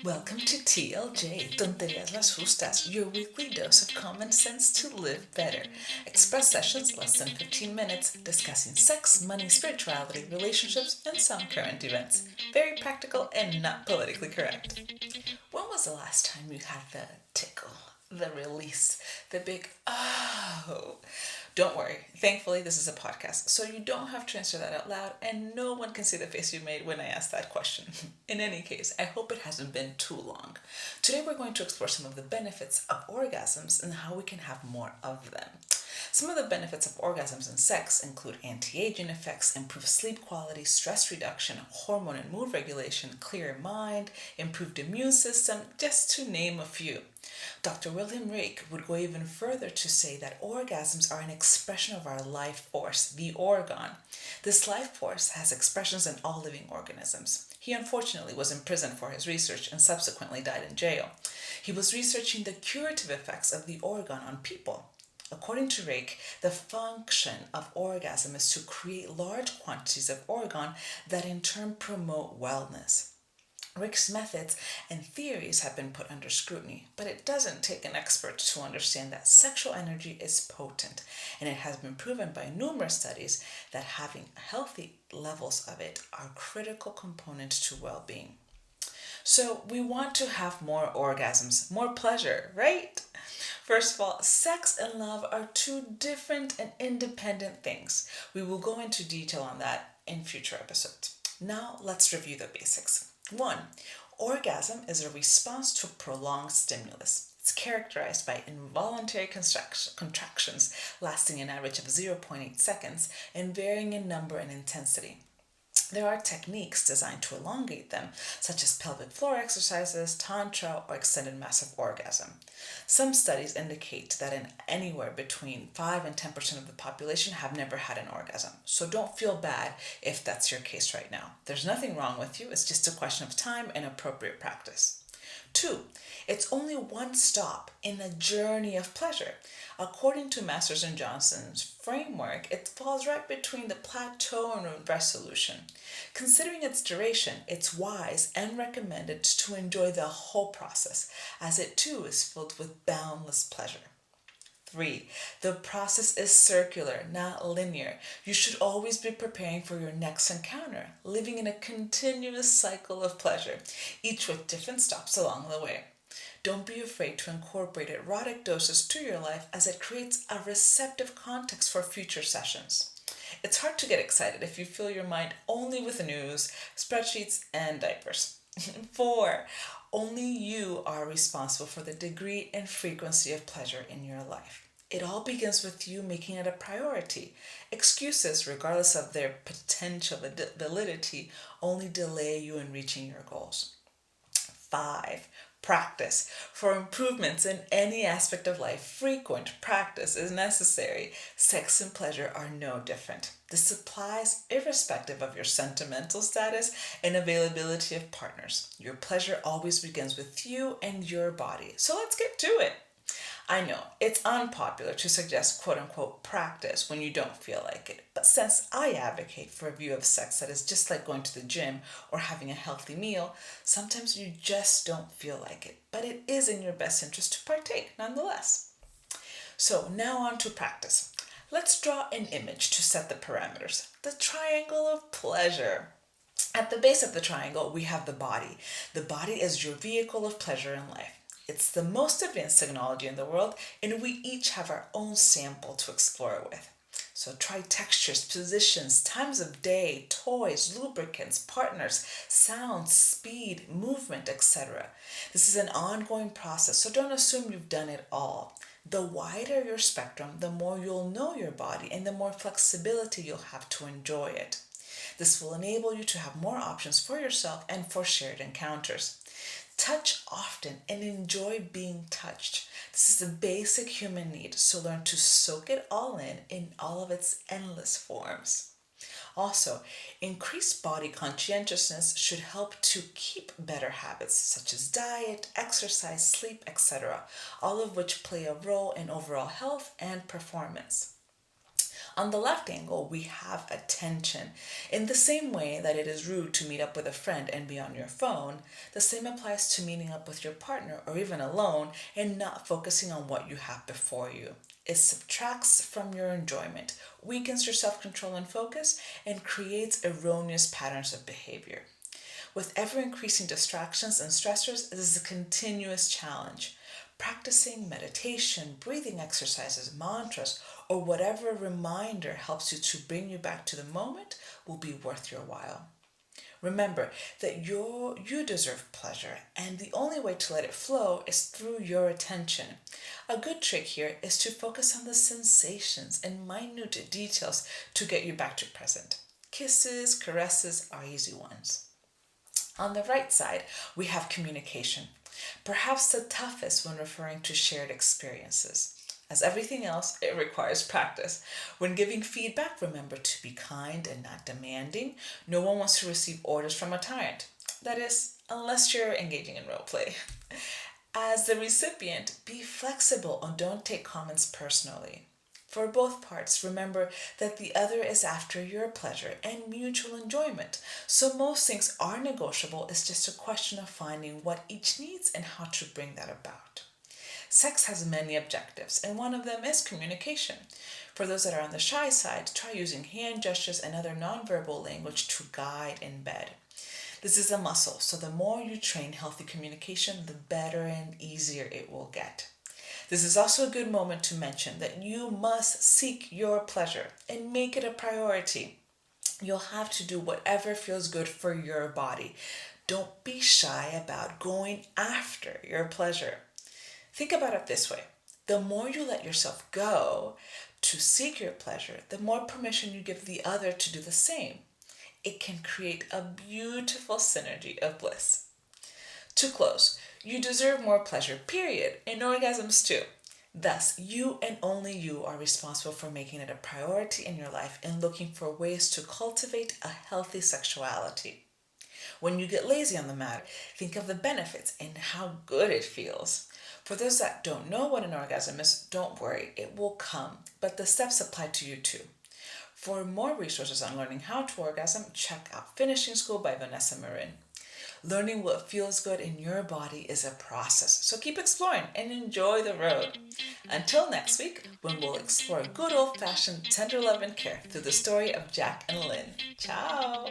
Welcome to TLJ, Tonterías Las Justas, your weekly dose of common sense to live better. Express sessions less than 15 minutes, discussing sex, money, spirituality, relationships, and some current events. Very practical and not politically correct. When was the last time you had the tickle, the release, the big oh? Don't worry, thankfully, this is a podcast, so you don't have to answer that out loud, and no one can see the face you made when I asked that question. In any case, I hope it hasn't been too long. Today, we're going to explore some of the benefits of orgasms and how we can have more of them. Some of the benefits of orgasms in sex include anti-aging effects, improved sleep quality, stress reduction, hormone and mood regulation, clearer mind, improved immune system, just to name a few. Dr. William Rake would go even further to say that orgasms are an expression of our life force, the orgon. This life force has expressions in all living organisms. He unfortunately was imprisoned for his research and subsequently died in jail. He was researching the curative effects of the orgon on people. According to Rake, the function of orgasm is to create large quantities of organ that in turn promote wellness. Rick's methods and theories have been put under scrutiny, but it doesn't take an expert to understand that sexual energy is potent, and it has been proven by numerous studies that having healthy levels of it are critical components to well-being. So we want to have more orgasms, more pleasure, right? First of all, sex and love are two different and independent things. We will go into detail on that in future episodes. Now let's review the basics. 1. Orgasm is a response to prolonged stimulus. It's characterized by involuntary contractions lasting an average of zero point 0.8 seconds and varying in number and intensity. There are techniques designed to elongate them, such as pelvic floor exercises, tantra, or extended massive orgasm. Some studies indicate that in anywhere between 5 and 10% of the population have never had an orgasm. So don't feel bad if that's your case right now. There's nothing wrong with you, it's just a question of time and appropriate practice. 2. It's only one stop in the journey of pleasure. According to Masters and Johnson's framework, it falls right between the plateau and resolution. Considering its duration, it's wise and recommended to enjoy the whole process, as it too is filled with boundless pleasure. 3. The process is circular, not linear. You should always be preparing for your next encounter, living in a continuous cycle of pleasure, each with different stops along the way. Don't be afraid to incorporate erotic doses to your life, as it creates a receptive context for future sessions. It's hard to get excited if you fill your mind only with news, spreadsheets, and diapers. 4. Only you are responsible for the degree and frequency of pleasure in your life. It all begins with you making it a priority. Excuses, regardless of their potential validity, only delay you in reaching your goals. 5. Practice. For improvements in any aspect of life, frequent practice is necessary. Sex and pleasure are no different. This applies irrespective of your sentimental status and availability of partners. Your pleasure always begins with you and your body. So let's get to it. I know it's unpopular to suggest quote unquote practice when you don't feel like it, but since I advocate for a view of sex that is just like going to the gym or having a healthy meal, sometimes you just don't feel like it, but it is in your best interest to partake nonetheless. So now on to practice. Let's draw an image to set the parameters. The triangle of pleasure. At the base of the triangle, we have the body. The body is your vehicle of pleasure in life. It's the most advanced technology in the world, and we each have our own sample to explore it with. So try textures, positions, times of day, toys, lubricants, partners, sounds, speed, movement, etc. This is an ongoing process, so don't assume you've done it all. The wider your spectrum, the more you'll know your body and the more flexibility you'll have to enjoy it. This will enable you to have more options for yourself and for shared encounters. Touch often and enjoy being touched. This is a basic human need, so learn to soak it all in all of its endless forms. Also, increased body conscientiousness should help to keep better habits such as diet, exercise, sleep, etc., all of which play a role in overall health and performance. On the left angle, we have attention. In the same way that it is rude to meet up with a friend and be on your phone, the same applies to meeting up with your partner or even alone and not focusing on what you have before you. It subtracts from your enjoyment, weakens your self control and focus, and creates erroneous patterns of behavior. With ever increasing distractions and stressors, this is a continuous challenge. Practicing meditation, breathing exercises, mantras, or whatever reminder helps you to bring you back to the moment will be worth your while. Remember that you deserve pleasure, and the only way to let it flow is through your attention. A good trick here is to focus on the sensations and minute details to get you back to present. Kisses, caresses are easy ones. On the right side, we have communication, perhaps the toughest when referring to shared experiences. As everything else, it requires practice. When giving feedback, remember to be kind and not demanding. No one wants to receive orders from a tyrant. That is, unless you're engaging in role play. As the recipient, be flexible and don't take comments personally. For both parts, remember that the other is after your pleasure and mutual enjoyment. So most things are negotiable. It's just a question of finding what each needs and how to bring that about. Sex has many objectives, and one of them is communication. For those that are on the shy side, try using hand gestures and other nonverbal language to guide in bed. This is a muscle, so the more you train healthy communication, the better and easier it will get. This is also a good moment to mention that you must seek your pleasure and make it a priority. You'll have to do whatever feels good for your body. Don't be shy about going after your pleasure. Think about it this way: the more you let yourself go to seek your pleasure, the more permission you give the other to do the same. It can create a beautiful synergy of bliss. To close, you deserve more pleasure, period, and orgasms too. Thus, you and only you are responsible for making it a priority in your life and looking for ways to cultivate a healthy sexuality. When you get lazy on the matter, think of the benefits and how good it feels. For those that don't know what an orgasm is, don't worry, it will come, but the steps apply to you too. For more resources on learning how to orgasm, check out Finishing School by Vanessa Marin. Learning what feels good in your body is a process, so keep exploring and enjoy the road. Until next week, when we'll explore good old fashioned tender love and care through the story of Jack and Lynn. Ciao!